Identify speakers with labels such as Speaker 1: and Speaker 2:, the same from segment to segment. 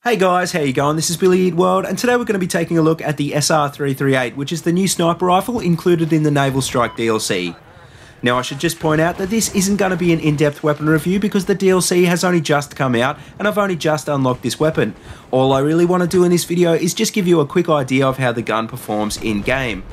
Speaker 1: Hey guys, how you going? This is BillyEatWorld, and today we're going to be taking a look at the SR338, which is the new sniper rifle included in the Naval Strike DLC. Now I should just point out that this isn't going to be an in-depth weapon review because the DLC has only just come out and I've only just unlocked this weapon. All I really want to do in this video is just give you a quick idea of how the gun performs in-game.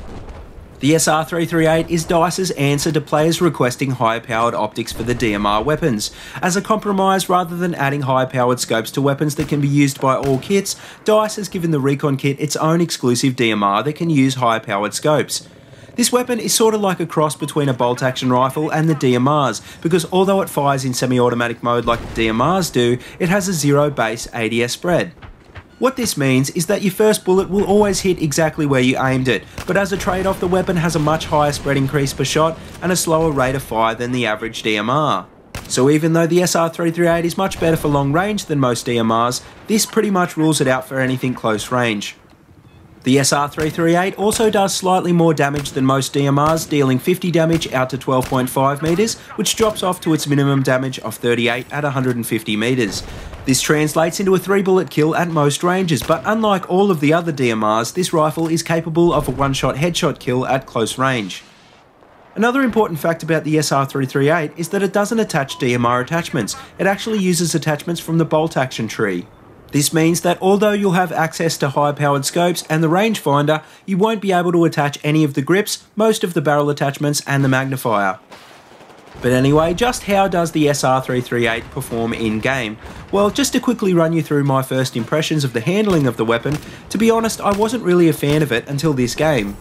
Speaker 1: The SR338 is DICE's answer to players requesting higher powered optics for the DMR weapons. As a compromise, rather than adding high powered scopes to weapons that can be used by all kits, DICE has given the Recon kit its own exclusive DMR that can use high powered scopes. This weapon is sort of like a cross between a bolt action rifle and the DMRs, because although it fires in semi-automatic mode like the DMRs do, it has a zero base ADS spread. What this means is that your first bullet will always hit exactly where you aimed it, but as a trade-off the weapon has a much higher spread increase per shot and a slower rate of fire than the average DMR. So even though the SR338 is much better for long range than most DMRs, this pretty much rules it out for anything close range. The SR338 also does slightly more damage than most DMRs, dealing 50 damage out to 12.5 meters, which drops off to its minimum damage of 38 at 150 meters. This translates into a 3-bullet kill at most ranges, but unlike all of the other DMRs, this rifle is capable of a one-shot headshot kill at close range. Another important fact about the SR338 is that it doesn't attach DMR attachments, it actually uses attachments from the Bolt Action tree. This means that although you'll have access to high-powered scopes and the rangefinder, you won't be able to attach any of the grips, most of the barrel attachments and the magnifier. But anyway, just how does the SR338 perform in-game? Well, just to quickly run you through my first impressions of the handling of the weapon, to be honest, I wasn't really a fan of it until this game.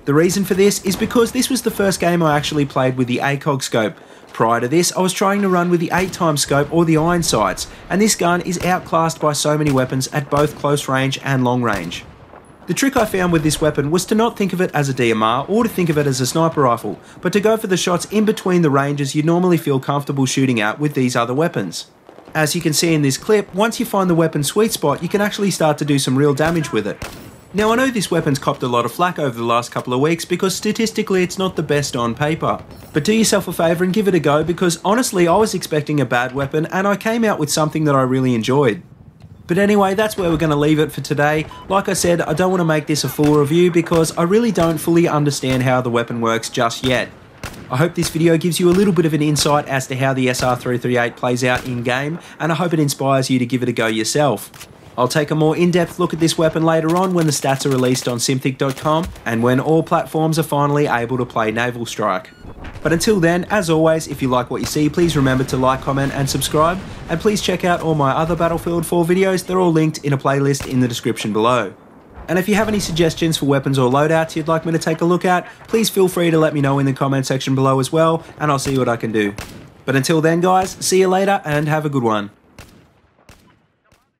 Speaker 1: The reason for this is because this was the first game I actually played with the ACOG scope. Prior to this, I was trying to run with the 8x scope or the iron sights, and this gun is outclassed by so many weapons at both close range and long range. The trick I found with this weapon was to not think of it as a DMR or to think of it as a sniper rifle, but to go for the shots in between the ranges you normally feel comfortable shooting at with these other weapons. As you can see in this clip, once you find the weapon's sweet spot, you can actually start to do some real damage with it. Now I know this weapon's copped a lot of flack over the last couple of weeks because statistically it's not the best on paper. But do yourself a favour and give it a go because honestly I was expecting a bad weapon and I came out with something that I really enjoyed. But anyway, that's where we're going to leave it for today. Like I said, I don't want to make this a full review because I really don't fully understand how the weapon works just yet. I hope this video gives you a little bit of an insight as to how the SR338 plays out in game, and I hope it inspires you to give it a go yourself. I'll take a more in-depth look at this weapon later on when the stats are released on Simthic.com and when all platforms are finally able to play Naval Strike. But until then, as always, if you like what you see, please remember to like, comment and subscribe, and please check out all my other Battlefield 4 videos. They're all linked in a playlist in the description below. And if you have any suggestions for weapons or loadouts you'd like me to take a look at, please feel free to let me know in the comment section below as well, and I'll see what I can do. But until then guys, see you later and have a good one.